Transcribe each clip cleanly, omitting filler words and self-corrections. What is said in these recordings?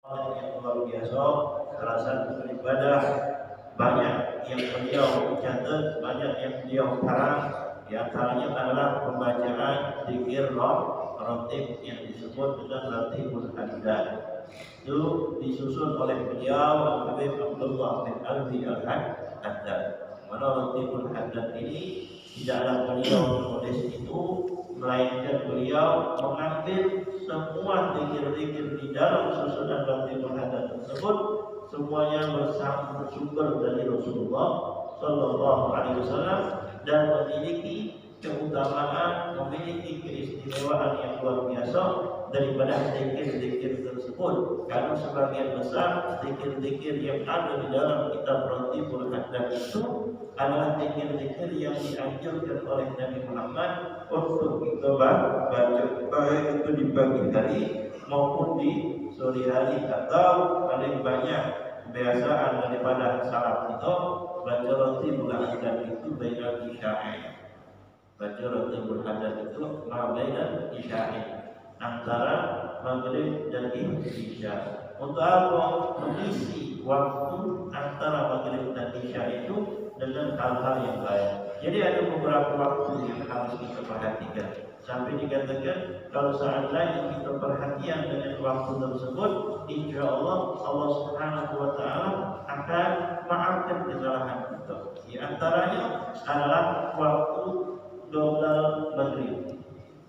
yang luar biasa, salah satu ibadah banyak yang beliau catat, banyak yang beliau karang. Di antaranya adalah pembacaan zikir ratib yang disebut dengan ratibul haddad. Itu disusun oleh beliau Habib Abdullah bin Alwi al-Haddad. Mana ratibul haddad ini tidaklah beliau menulis itu, melainkan beliau mengambil semua zikir-zikir di dalam susunan ratibul haddad tersebut, semuanya bersumber dari Rasulullah Sallallahu Alaihi Wasallam dan memiliki keutamaan, memiliki keistimewaan yang luar biasa daripada zikir-zikir tersebut. Karena sebagian besar zikir-zikir yang ada di dalam kitab Ratibul Haddad itu adalah zikir-zikir yang dianjurkan oleh Nabi Muhammad untuk kita baca, baik itu di pagi hari maupun di sore hari, atau paling banyak kebiasaan daripada salaf itu baca Ratibul Haddad itu bainal isya'i. Baca Ratibul Haddad itu bainal isya'i, antara maghrib dan isya. Untuk apa? Mengisi waktu antara maghrib dan isya itu dengan hal-hal yang lain. Jadi ada beberapa waktu yang harus kita perhatikan. Sampai dikatakan kalau seandainya kita perhatian dengan waktu tersebut, insya Allah Allah Subhanahu Wa Taala akan maafkan kesalahan kita. Di antaranya adalah waktu doa maghrib,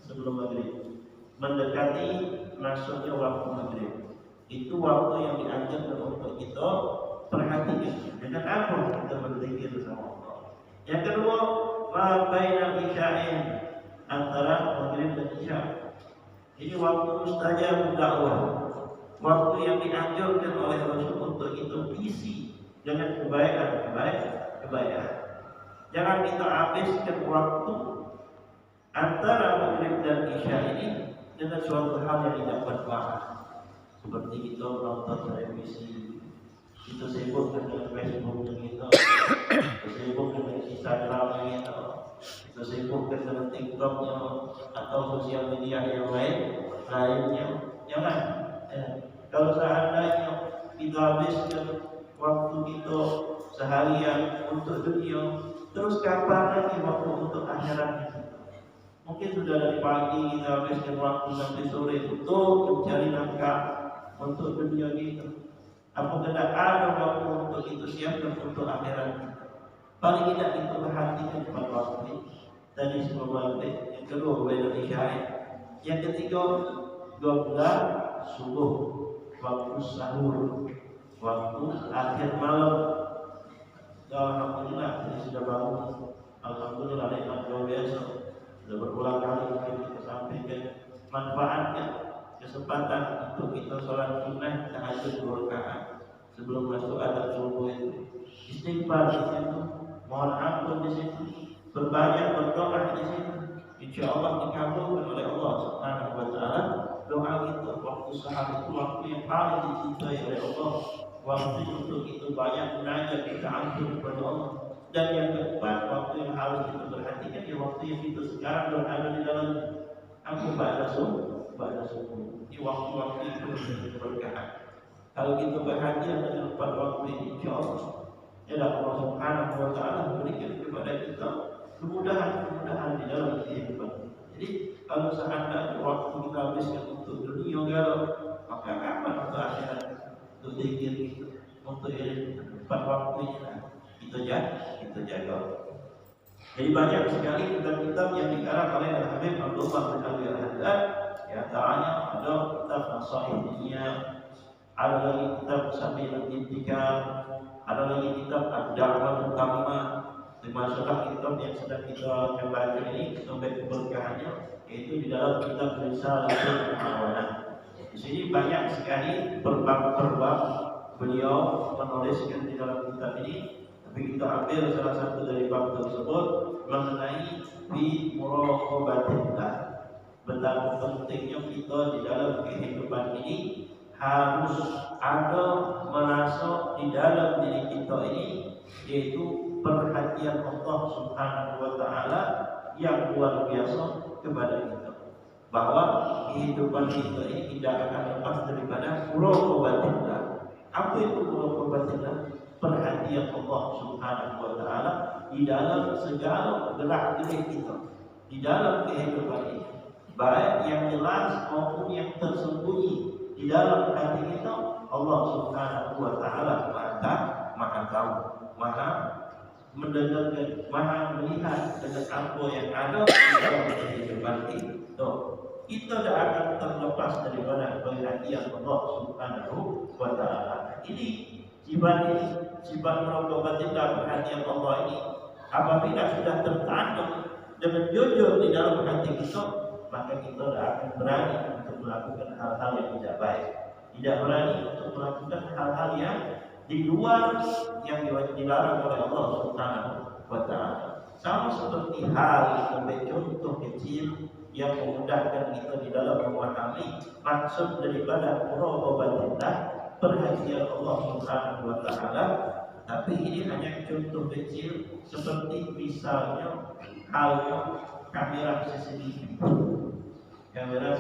sebelum maghrib, mendekati masuknya waktu maghrib. Itu waktu yang dianjurkan untuk kita perhatikan. Dengan apa kita berzikir sama Allah. Yang kedua, ma bainal isya'in, antara maghrib dan isya. Ini waktu mustajab dakwah, waktu yang dianjurkan oleh Rasul untuk itu isi dengan kebaikan. Jangan kita habiskan waktu antara maghrib dan isya ini dengan suatu hal yang tidak bermanfaat, seperti kita nonton televisi, kita sibuk dengan Facebook kita, sibuk dengan Instagram kita sibuk dengan TikToknya atau sosial media yang lainnya. Jangan. Kalau seandainya kita habiskan waktu kita seharian untuk dunia, terus kapan lagi waktu untuk akhirat? Mungkin sudah dari pagi kita habiskan waktu sampai sore untuk mencari nafkah untuk dunia kita. Apakah tidak ada waktu untuk itu siapkan untuk akhirat kita? Paling tidak itu perhatikan pada waktu tadi semua waktu. Yang kedua bainal isya'i. Yang ketiga 12 subuh, waktu sahur, waktu akhir malam. Alhamdulillah ini sudah bangun. Alhamdulillah nikmat luar biasa. Sudah berulang kali kita sampaikan, manfaatkan kesempatan untuk kita sholat sunnah tahajud 2 rakaat sebelum masuk adab subuh itu. Istighfar di situ, mohon ampun di situ, berbanyak berdoa di situ. Insya Allah dikabulkan oleh Allah Subhanahu Wa Taala doa kita. Waktu sahar itu waktu yang paling dicintai oleh Allah. Waktu untuk itu banyak munajat, kita ampun kepada Allah. Dan yang keempat, waktu yang harus kita perhatikan ya waktu yang kita sekarang berada di dalam ba'da subuh. Di waktu-waktu itu berkah. Kalau kita perhatian dengan 4 waktu ini, insya Allah Allah Subhanahu Wa Taala memberikan kepada kita kemudahan di dalam kehidupan. Jadi kalau seandainya waktu kita habiskan untuk dunia galau, maka kapan untuk akhirat, untuk zikir kita, untuk ilmu? 4 waktu ini kita jaga. Jadi banyak sekali kitab-kitab yang dikarang oleh Habib Abdullah bin Alwi al-Haddad. Di antaranya ada kitab Nasaih Dunia, ada lagi kitab Sabilul Intikam, ada lagi kitab Ad-Da'wah Utama. Termasuklah kitab yang sedang kita baca ini sampai keberkahannya, yaitu di dalam kitab Risalatul Mu'awanah. Di sini banyak sekali perbab-perbab beliau menuliskan di dalam kitab ini. Tapi kita ambil salah satu dari bab tersebut mengenai bi muraqabatillah. Betapa pentingnya kita di dalam kehidupan ini harus ada merasa di dalam diri kita ini, yaitu perhatian Allah Subhanahu Wa Taala yang luar biasa kepada kita. bahwa kehidupan kita ini tidak akan lepas daripada muraqabatillah. Apa itu muraqabatillah? Perhatian Allah Subhanahu wa taala di dalam segala gerak-gerik kita, di dalam kehidupan ini, baik yang jelas maupun yang tersembunyi di dalam hati kita. Allah Subhanahu wa taala Maha tahu, Maha mendengarkan, Maha melihat dengan apa yang ada di dalam kehidupan kita. Kita tidak akan terlepas daripada perhatian Allah Subhanahu wa taala. Ini sifat muraqabatillah, perhatian Allah ini apabila sudah tertanam dengan jujur di dalam hati kita, maka kita tidak akan berani untuk melakukan hal-hal yang tidak baik, tidak berani untuk melakukan hal-hal yang di luar yang dilarang oleh Allah Subhanahu wa taala. Sama seperti hal sebagai contoh kecil yang memudahkan kita di dalam memahami maksud daripada muraqabatillah, perhatian Allah Subhanahu wa taala. Tapi ini hanya contoh kecil, seperti misalnya halnya kamera CCTV. Kamera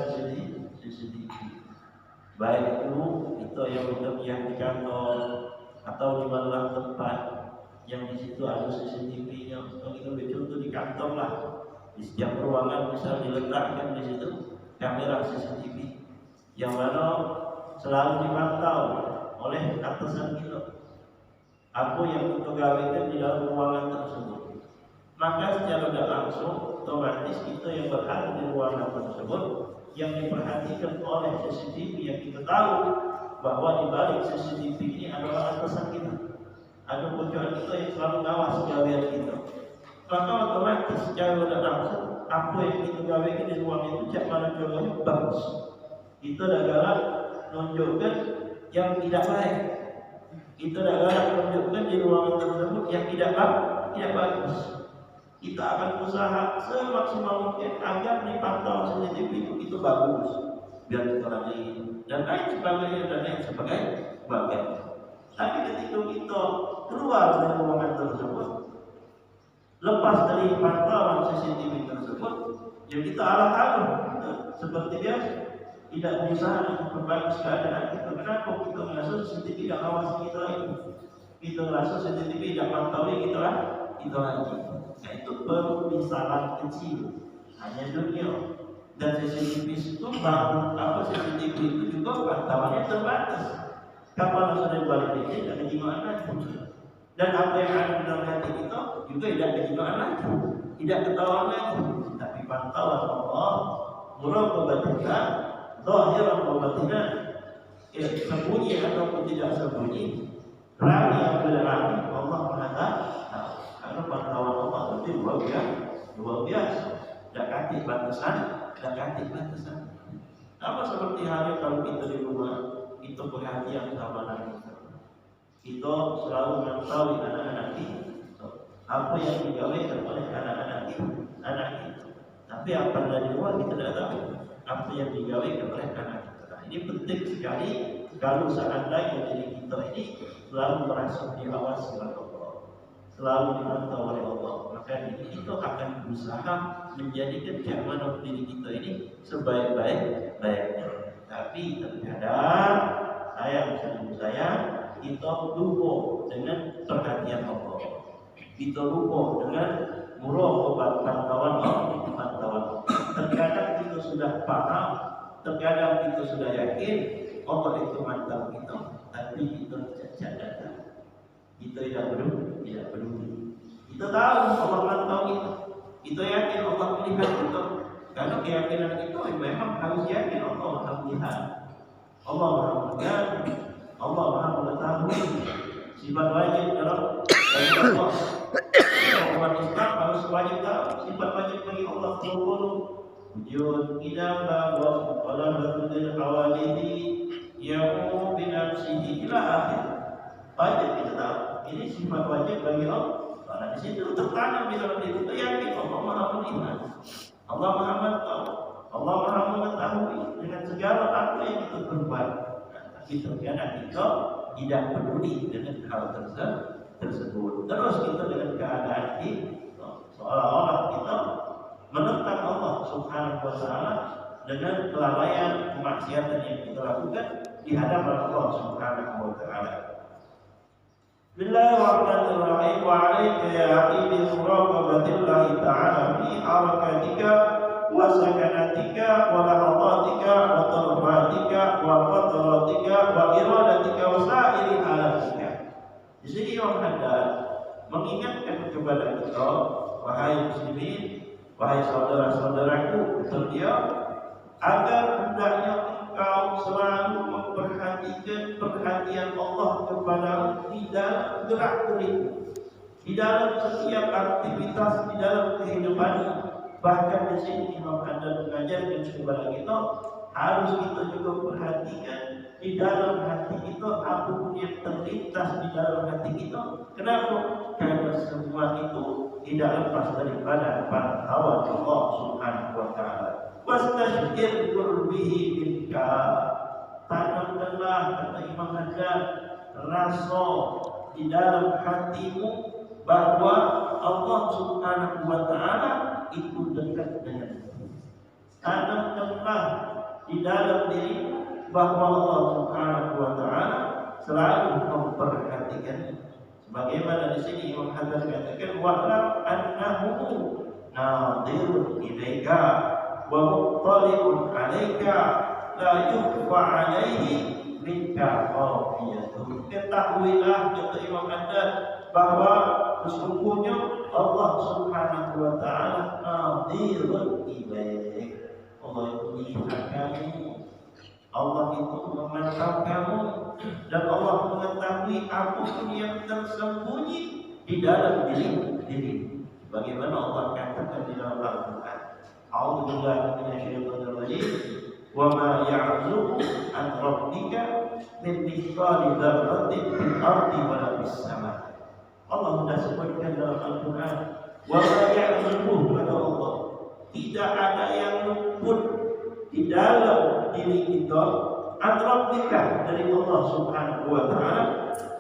CCTV. Baik itu yang bekerja di kantor atau di mana tempat yang di situ ada CCTV-nya. Kalau kita contoh di kantor lah, di setiap ruangan bisa diletakkan di situ kamera CCTV yang mana selalu dipantau oleh atasan kita apa yang kita gawekan di dalam ruangan tersebut. Maka secara tidak langsung otomatis kita yang berada di ruangan tersebut, yang diperhatikan oleh CCTV, yang kita tahu bahwa di balik CCTV ini adalah atasan kita, ada pojok kita yang selalu ngawas gawean kita. Maka otomatis secara tidak langsung apa yang kita gawekan di ruang itu cak mana contohnya bagus. Kita dah galak menunjukkan yang tidak baik. Kita dah galak menunjukkan di ruangan tersebut yang tidak bagus. Kita akan usaha semaksimal mungkin agar dipantau CCTV itu bagus, biar kita lagi dan lain sebagainya. Tapi ketika kita keluar dari ruangan tersebut, lepas dari pantauan CCTV tersebut, ya kita alih-alih seperti biasa, tidak berusaha untuk memperbaiki keadaan kita. Kenapa kita merasa CCTV tidak awas kita lagi? Kita merasa CCTV tidak mantau kita lagi. Nah, itu permisalan kecil, hanya dunia. Dan CCTV itu CCTV itu juga pantauannya terbatas. Kapan sudah balik ini tidak ada gimana lagi. Dan apa yang ada di dalam hati kita juga tidak ada gimana lagi, tidak ketahuan lagi. Tapi pantauan Allah, muraqabatillah, zahiran wa batinan, sembunyi ataupun tidak sembunyi, rami atau tidak rami, Allah Maha tahu. Karena pantauan Allah itu luar biasa. Tidak kasih batasan. Sama seperti hari kalau kita di rumah, itu perhatian sama anak kita. Kita selalu mengetahui anak-anak kita, apa yang digawekan oleh anak-anak kita. Tapi apa dari luar kita tidak tahu apa yang digawekan oleh anak kita. Nah, ini penting sekali kalau seandainya diri kita ini selalu merasa diawasi oleh Allah, selalu dimantau oleh Allah, maka kita akan berusaha menjadikan keamanan diri kita ini sebaik-baiknya. Tapi terkadang saya kita lupa dengan perhatian Allah, kita lupa dengan muraqabah pantauan Allah. Terkadang kita sudah paham, terkadang kita sudah yakin Allah itu mantau kita, tapi kita tidak, kita tidak peduli. Kita tahu Allah mantau kita, kita yakin Allah melihat kita. Karena keyakinan itu memang harus yakin Allah Maha melihat, Allah Maha mendengar, Allah Maha mengetahui. Sifat wajib dalam bagi Allah. Umat Islam harus wajib tahu sifat wajib bagi Allah. Wujud idamba wa qalabatul awalidi yamu binafsihi ila akhir. Wajib kita tahu ini sifat wajib bagi Allah. Karena di situ tertanam di dalam diri kita yakin Allah Maha melihat, Allah Maha mengetahui, Allah Maha mengetahui dengan segala apa yang kita perbuat. Tapi terkadang kita tidak peduli dengan hal tersebut. Terus kita dengan keadaan ini seolah-olah kita menentang Allah Subhanahu wa taala, dengan kelalaian kemaksiatan yang kita lakukan di hadapan Allah Subhanahu wa taala. Bismillahirrahmanirrahim. Wa 'alaika ya akhi bi muraqabatillahi ta'ala fi harakatika wa sakanatika wa lahadatika wa tarfatika wa qatratika wa iradatika wa sa'iri halatika. Di sini Imam Haddad mengingatkan kepada kita, wahai muslimin, wahai saudara-saudaraku, dia agar hendaknya engkau selalu memperhatikan perhatian Allah kepada di dalam gerak-gerikmu, di dalam setiap aktivitas di dalam kehidupanmu. Bahkan di sini Imam Haddad mengajarkan kepada kita harus kita juga perhatikan di dalam hati kita apapun yang terlintas di dalam hati kita. Kenapa? Karena semua itu tidak lepas daripada hawa Allah Subhanahu wa taala. Wastashir qurbihi minka. Tanamkanlah, kata Imam Haddad, rasa di dalam hatimu bahwa Allah Subhanahu wa taala itu dekat denganmu. Tanamkanlah di dalam dirimu bahwa Allah Subhanahu wa taala selalu memperhatikanmu. Sebagaimana di sini Imam Haddad katakan, wa'lam annahu nadirun ilaika wa muttali'un 'alaika la yukhfa 'alaihi minka khafiyatun. Ketahuilah, kata Imam Haddad, bahwa sesungguhnya Allah Subhanahu wa taala nadirun ilaik. Allah itu melihat kamu, Allah itu memantau kamu, dan Allah mengetahui apapun yang tersembunyi di dalam diri. Bagaimana Allah katakan di dalam Al-Quran, A'udzubillahi minasyaitonir rajim, wa ma ya'zubu an rabbika min mithqali dzarratin fil ardi wa la fis sama'. Allah sudah sebutkan dalam Al-Quran, wa ma ya'zubu, kata Allah, tidak ada yang luput di dalam diri kita an rabbika, dari Allah Subhanahu wa taala,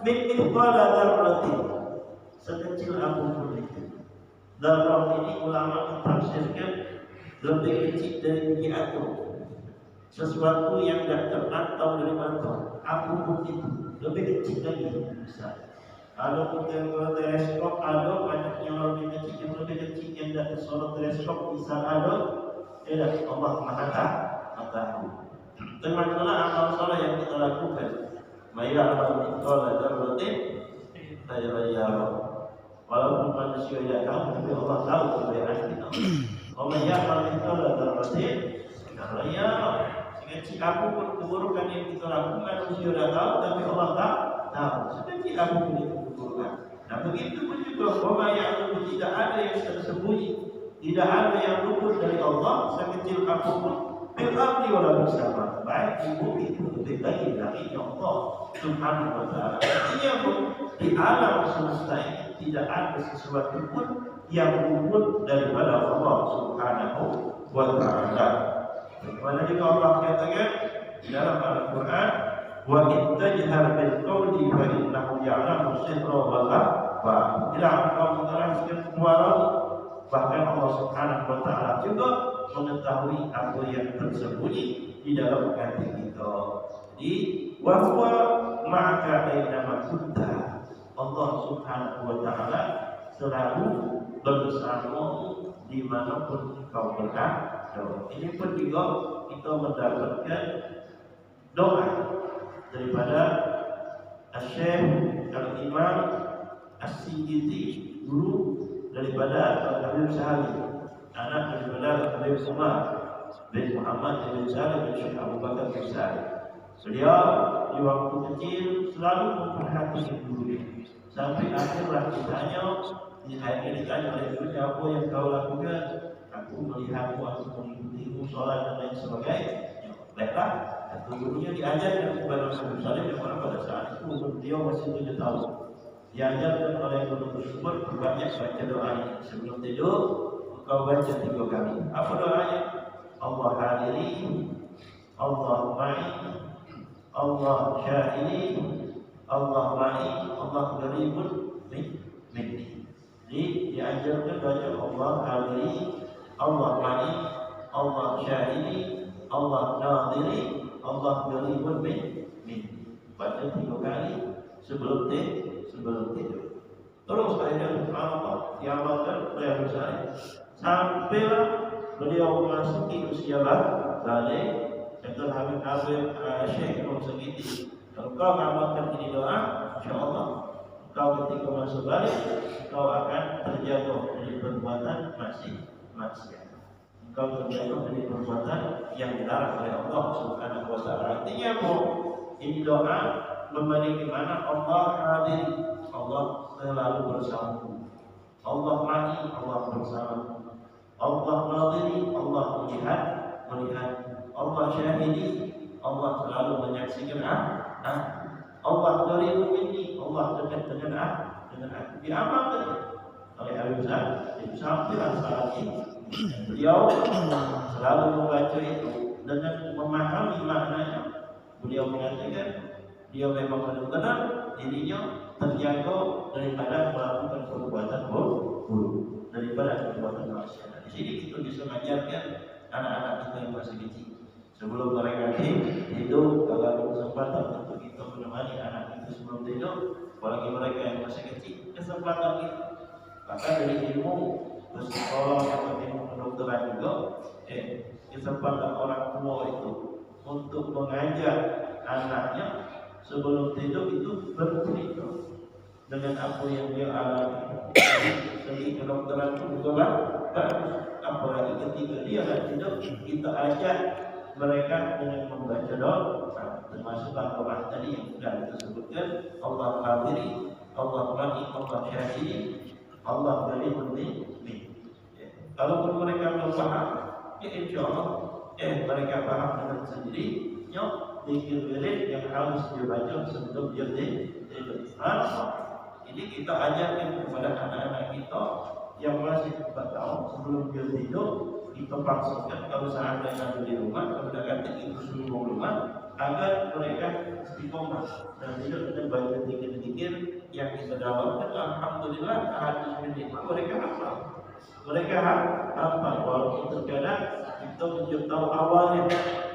min mithqala dzarratin, sekecil apapun itu. Dzarrah ini ulama mentafsirkan lebih kecil dari biji atom, sesuatu yang tidak terpantau dari mata, apapun itu lebih kecil lagi bisa. Kalau kita teleskop ada banyak yang lebih kecil, yang lebih kecil yang tidak tersorot teleskop bisa ada. Tidak, Allah Maha Tahu. Termasuklah amal soleh yang kita lakukan. Maya amal mithqala dzarratin khairan yarah. Walaupun manusia tidak tahu, tapi Allah tahu kebaikan kita. Maya amal mithqala dzarratin khairan yarah. Sekecil apapun keburukan yang kita lakukan, manusia tidak tahu, tapi Allah tahu. Sekecil apapun itu keburukan. Nah, begitu pun juga Maya tidak ada yang tersembunyi, tidak ada yang luput dari Allah sekecil apapun. Bil ardi wala bersama, baik di bumi itu lebih lagi dari Allah Subhanahu wa taala. Artinya pun di alam semesta ini tidak ada sesuatu pun yang luput daripada Allah Subhanahu wa taala. Bagaimana juga Allah katakan di dalam Al-Quran, wa ittajhar bil qawli fa innahu ya'lamu sirra wal akhfa. Tidak engkau mengeraskan suaramu, bahkan Allah Subhanahu wa taala juga mengetahui apa yang tersembunyi di dalam hati kita. Jadi, wa huwa ma'aka aina kunta. Allah Subhanahu wa taala selalu bersamamu dimanapun kau berada. Ini pun juga kita mendapatkan doa daripada Asy-Syaikh Al-Imam As-Sijzi, guru daripada Al-Habib Salim, anak daripada Al-Habib Umar bin Muhammad bin Salim bin Syekh Abu Bakar bin Salim. Beliau di waktu kecil selalu memperhatikan gurunya. Sampai akhirlah ditanya, ditanya oleh gurunya, apa yang kau lakukan? Aku melihatmu, aku mengikutimu sholat dan lain sebagainya. Baiklah, satu gurunya diajarkan kepada Habib Salim yang mana pada saat itu beliau masih 7 tahun. Diajarkan oleh guru tersebut berbanyak baca doa ini. Sebelum tidur, kau baca 3 kali. Apa doanya? Allah hadiri, Allah ma'i, Allah syahidi, Allah ma'i, Allah qaribun minni. Jadi diajarkan baca Allah hadiri, Allah ma'i, Allah syahidi, Allah nadiri, Allah qaribun min. Baca 3 kali sebelum tidur. Terus akhirnya subhanallah diamalkan oleh Abu Sa'id sampailah beliau memasuki usia balik. Kata Habib Syekh Imam Sagiti, kalau kau amalkan ini doa, insyaallah kau ketika masuk balik kau akan terjatuh dari perbuatan maksiat. Kau terjatuh dari perbuatan yang dilarang oleh Allah Subhanahu wa taala. Artinya apa? Ini doa memiliki mana Allah hadir, Allah selalu bersamamu. Allah ma'i, Allah bersamamu. Allah nadiri, Allah melihat. Allah syahidi, Allah selalu menyaksikan Allah dari ini, Allah dekat dengan aku. Diamalkan oleh Habib Sa'id sampai saat ini. Beliau selalu membaca itu dengan memahami maknanya. Beliau mengatakan dia memang benar-benar dirinya terjaga daripada melakukan perbuatan buruk, daripada perbuatan maksiat. Di sini kita bisa mengajarkan anak-anak kita yang masih kecil. Sebelum mereka tidur, kalau ada kesempatan untuk kita menemani anak itu sebelum tidur, apalagi mereka yang masih kecil, kesempatan itu. Maka dari ilmu bersekolah atau ilmu kedokteran juga, kesempatan orang tua itu untuk mengajak anaknya sebelum tidur itu bercerita dengan apa yang dia alami. Segi kedokteran itu juga bagus. Apalagi ketika dia tidur, kita ajak mereka dengan membaca doa, termasuk doa tadi yang sudah kita sebutkan. Allah hadiri, Allah ma'i, Allah syahidi, Allah qaribun min. Kalaupun mereka belum paham, ya insyaallah mereka paham dengan sendirinya zikir-zikir yang harus dibaca sebelum dia tidur. Ini kita ajarkan kepada anak-anak kita yang masih 4 tahun sebelum dia tidur. Kita paksakan kalau seandainya ada di rumah, kalau tidak itu seluruh rumah, agar mereka istiqomah dan tidak baca zikir-zikir yang kita dapatkan. Alhamdulillah hadis ini mereka hafal. Mereka hafal walaupun terkadang kita tidak tahu awalnya,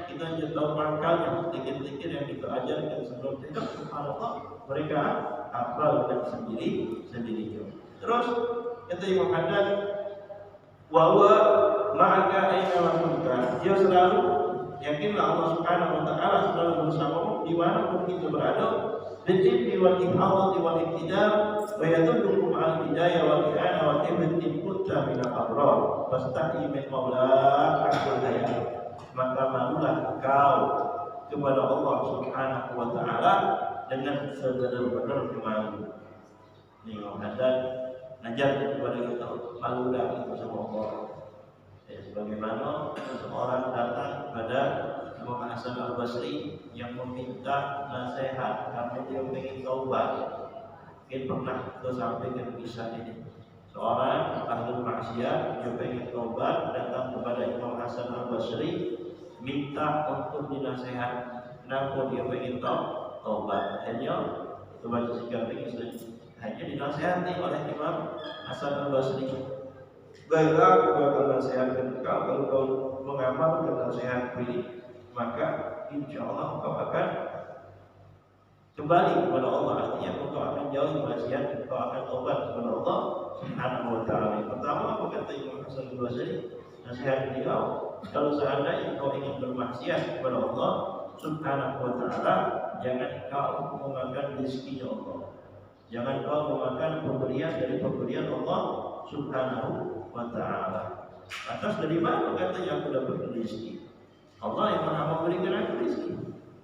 kita tidak tahu pangkalnya. Zikir-zikir yang kita ajarkan sebelum tidur, subhanallah, mereka hafal dan sendiri. Terus kata Imam Haddad, bahwa maka aina lakunka, dia selalu yakinlah Allah Subhanahu wa taala selalu bersamamu di mana pun kita berada. Bijibbi wal ihadati wal iktidar wa yadullukum al hidayah wal i'ana wal ibtin kunta min al abrar fastahi min maula akul hayat. Maka malulah kau kepada Allah Subhanahu wa taala dengan sebenar-benar malu. Ini Imam Haddad ngajar kepada kita, malulah itu sama Allah. Sebagaimana seorang datang kepada Imam Hasan Al-Basri yang meminta nasihat karena dia ingin taubat. Mungkin pernah kita sampaikan kisah ini. Seorang ahli maksiat dia ingin taubat, datang kepada Imam Hasan Al-Basri minta untuk dinasihat. Kenapa dia ingin taubat? Hanya kita baca sikap ini hanya dinasihati oleh Imam Hasan Al-Basri. Baiklah, aku akan nasihatkan kau. Kalau kau mengamalkan nasihat ini, maka insya Allah kau akan kembali kepada Allah. Artinya kau akan jauhi maksiat, kau akan tobat kepada Allah Subhanahu wa taala. Pertama, apa kata Imam Hasan Al-Basri? Nasihat beliau, kalau seandainya kau ingin bermaksiat kepada Allah Subhanahu wa taala, jangan kau memakan rezekinya Allah. Jangan kau memakan pemberian dari pemberian Allah Subhanahu wa ta'ala. Atas dari mana katanya aku dapat rezeki? Allah yang maha memberikan aku rezeki.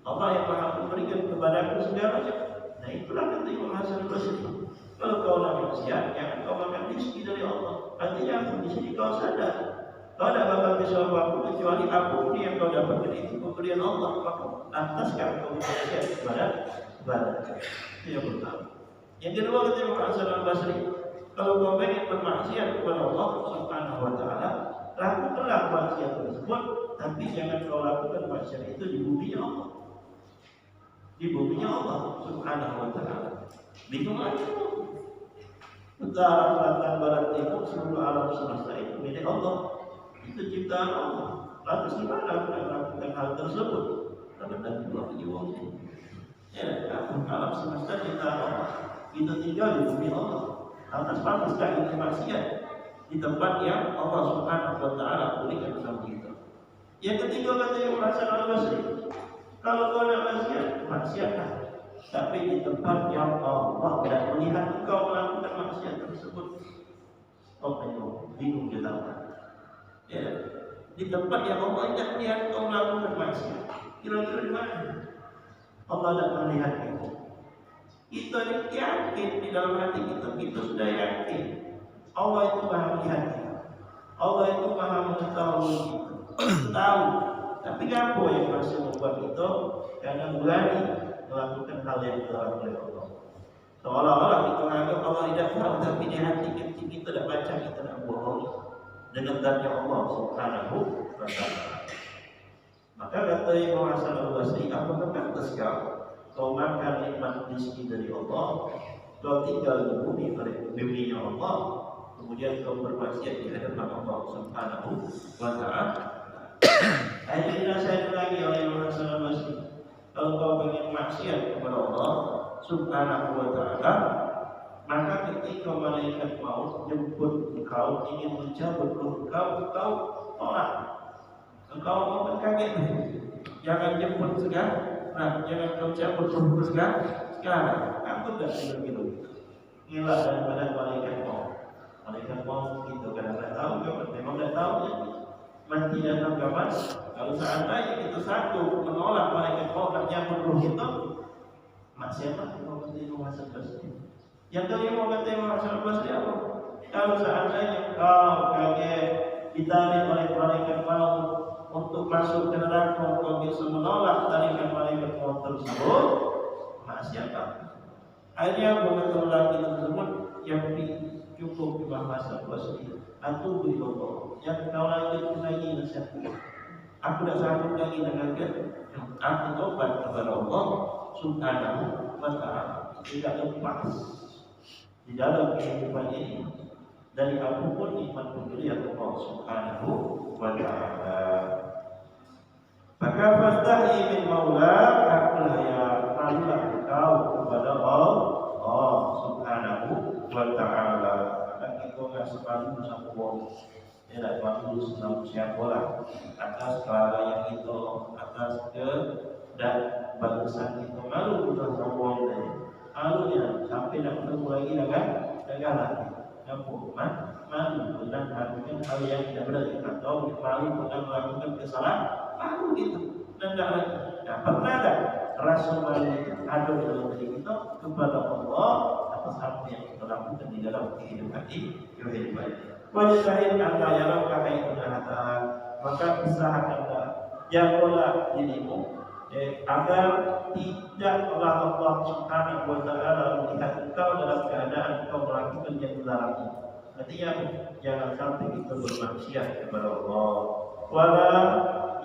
Allah yang maha memberikan kepada aku segalanya. Nah itulah kata Imam Hasan Al-Basri. Kalau kau nak maksiat, jangan kau makan rezeki dari Allah. Artinya aku di sini kau sadar, kau tidak bakal bisa apa-apa kecuali apapun yang kau dapatkan itu pemberian Allah. Maka lantaskan kau maksiat kepada. Itu yang pertama. Yang kedua kata Imam Hasan Al-Basri, kalau kau ingin bermaksiat kepada Allah Subhanahu wa taala, lakukanlah maksiat tersebut, tapi jangan kau lakukan maksiat itu di buminya Allah. Di buminya Allah Subhanahu wa taala. Bingung aja. Utara, selatan, barat, timur, seluruh alam semesta itu milik Allah. Itu ciptaan Allah. Lantas gimana aku melakukan hal tersebut? Karena Nabi Allah menjawabnya. Ya, alam semesta kita Allah. Kita tinggal di bumi Allah. Lantas pantaskah kita maksiat di tempat yang Allah Subhanahu wa Ta'ala berikan sama kita? Yang ketiga kata Imam Hasan Al-Basri, kalau kau nak maksiatlah, tapi di tempat yang Allah tidak melihat engkau melakukan maksiat tersebut. Oh, bingung kita. Ya, di tempat yang Allah tidak melihat engkau melakukan maksiat. Kira-kira di mana? Allah tidak melihat itu. Kita yakin di dalam hati kita sudah yakin Allah itu maha melihat kita. Allah itu maha mengetahui kita. Tahu, tapi apa yang masih membuat kita karena berani melakukan hal yang dilarang oleh Allah. Seolah-olah kita menganggap Allah tidak tahu, tapi di hati kita tidak baca, kita tidak bohong dengan zatnya Allah Subhanahu wa Ta'ala. Maka kata Imam Hasan Al-Basri, apakah pantas kau makan nikmat rezeki dari Allah, kau tinggal di bumi Allah, kemudian kau bermaksiat di hadapan Allah Subhanahu wa Ta'ala? Ayat ini dinasihat lagi oleh Imam Hasan Al-Basri, kalau kau ingin maksiat kepada Allah Subhanahu wa Ta'ala, maka ketika malaikat maut jemput engkau, ingin mencabut engkau tolak. Engkau mau kaget, jangan jemput sekarang, jangan kau cabut ruhku sekarang. Aku tidak begitu. Inilah daripada malaikat maut. Malaikat maut itu kadang-kadang tahu, kapan memang tidak tahu ya. Mati datang kapan? Kalau seandainya kita satu menolak malaikat maut dan nyambut ruh itu, maksiat mau kata Imam Hasan Basri. Yang kelima kata Imam Hasan Basri apa? Kalau seandainya kau kaget ditarik oleh malaikat maut untuk masuk ke neraka, kau bisa menolak tarikan malaikat maut tersebut, maksiat apa? Akhirnya beberapa lagi tersebut yang cukup Imam Hasan Basri. Aku beri Allah, yang kau lanjutkan lagi nasihat. Aku tidak sanggup lagi dengankan. Aku tobat kepada Allah Subhanahu wa Ta'ala. Tidak lepas di dalam kehidupan ini dari apapun nikmat pemberian Allah Subhanahu wa Ta'ala. Maka fastahi min maula, akulah ya malulah engkau kepada Allah Subhanahu wa Ta'ala. Dan kita enggak selalu sama Allah. Dia tak malu sama siapa lah. Atas kelalaian kita, atas dan bagusan kita, malu kita sama Allah tadi. Malunya sampai nak ketemu lagi dengan negara. Kamu malu pernah melakukan hal yang tidak benar, atau malu pernah melakukan kesalahan, malu gitu. Dan tidak pernah ada rasa malu itu ada dalam diri kita kepada Allah atas apa yang kita lakukan di dalam kehidupan ini. Wajibkan anda yang lakukan itu dengan maka usahakanlah jagalah dirimu agar tidak Allah Subhanahu wa Ta'ala melihat engkau dalam keadaan engkau melakukan yang dilarang. Artinya jangan sampai kita bermaksiat kepada Allah. Wala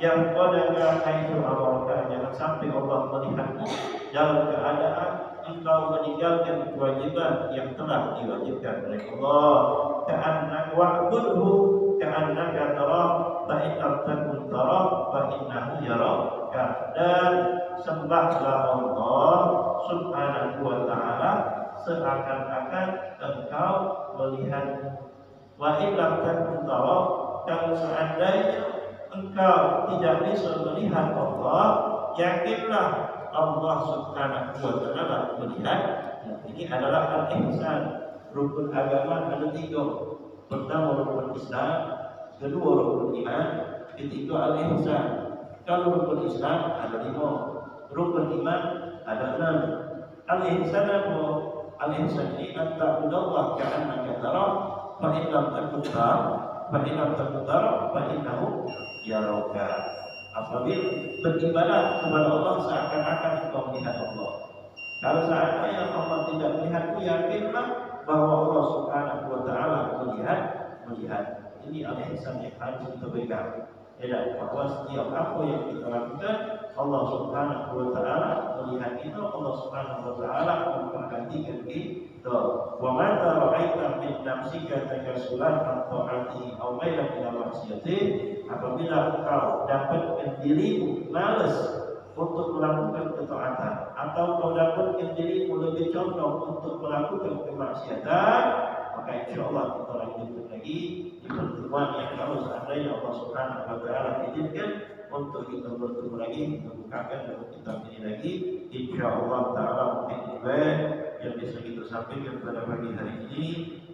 yang qadaka haitsu amarka, jangan sampai Allah melihatmu dalam keadaan engkau meninggalkan kewajiban yang telah diwajibkan oleh Allah. Ka'annaka wa'budhu ka'annaka tarah fa in lam takun tarah fa innahu yaraka. Dan sembahlah Allah Subhanahu wa Ta'ala seakan-akan engkau melihatmu. Wa in lam takun tarah, kalau seandainya engkau tidak bisa melihat Allah, yakinlah Allah Subhanahu wa Ta'ala melihat. Ini adalah al-ihsan. Rukun agama ada 3. Pertama rukun Islam, kedua rukun iman, ketiga al-ihsan. Kalau rukun Islam ada 5, rukun iman ada 6. Al-ihsan apa? Al-ihsan ini anta'budallah ka'annaka tarah fa in lam takun tarah fa in lam takun tarah fa innahu yaraka. Apabila beribadah kepada Allah seakan-akan engkau melihat Allah. Kalau seandainya Allah tidak melihatmu, yakinlah bahwa Allah Subhanahu wa Ta'ala melihat. Ini al-ihsan yang harus kita pegang. Bahwa setiap apa yang kita lakukan, Allah Subhanahu wa Ta'ala melihat itu. Allah Subhanahu wa Ta'ala perhatikan kita. Wa mata ra'aita min nafsika takasulan atau ta'ati aw ghairan ila maksiati, apabila kau dapatkan dirimu malas untuk melakukan ketaatan atau kau dapatkan dirimu lebih condong untuk melakukan kemaksiatan, maka insyaallah kita lanjutkan lagi di pertemuan yang kalau seandainya Allah Subhanahu wa taala izinkan untuk kita bertemu lagi, kita bukakan dalam kitab ini lagi, insyaallah taala. Mungkin yang bisa kita sampaikan pada pagi hari ini,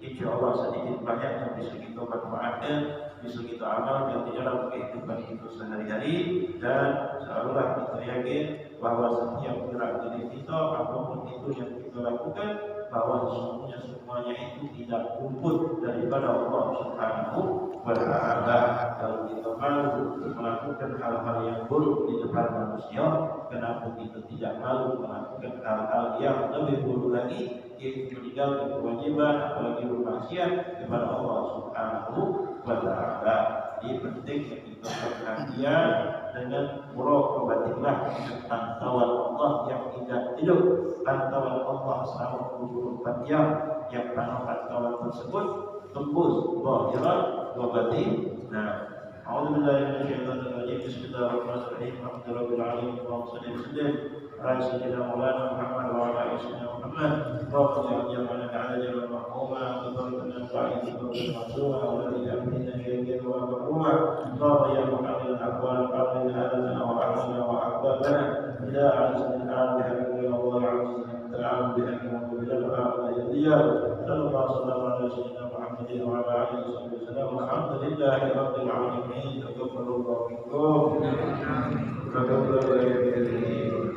insyaallah sedikit banyak yang bisa kita manfaatkan, bisa kita amalkan di dalam kehidupan kita sehari-hari, dan seolah kita yakin bahwa setiap gerak diri kita apapun itu yang kita lakukan, bahwa semuanya itu tidak luput daripada Allah Subhanahu wa taala. Kalau kita malu melakukan hal-hal yang buruk di depan manusia, kenapa kita tidak malu melakukan hal-hal yang lebih buruk lagi, yaitu meninggalkan kewajiban apalagi bermaksiat kepada Allah Subhanahu wa taala. Jadi penting yang kita perhatian dengan muraqabatillah, dengan pantauan Allah yang tidak tidur, pantauan Allah selama 24 jam, yang mana pantauan tersebut tembus zahiran wa batin. Nah, a'udzubillahi minasyaitonir rajim. Bismillahirrahmanirrahim. Alhamdulillahirabbil alamin. Allahumma shalli wa sallim ala sayyidina Maulana Muhammad wa ala ali sayyidina Muhammad. Allahumma ja'alna ala jalan mahmuma wa tabarrana ba'id wa masuma wa la ya'mina shay'in wa mahmuma. Allahumma ya muhammil aqwal qawlina hadana wa ahsana wa aqbana ila azmin al-habib ya Allah azza ta'ala bihamdihi wa bilal a'la yadiya. Sallallahu ala sayyidina Muhammadin wa ala alihi wa sallam. Alhamdulillahi rabbil alamin. Taqabbalallahu minkum. Taqabbalallahu minkum.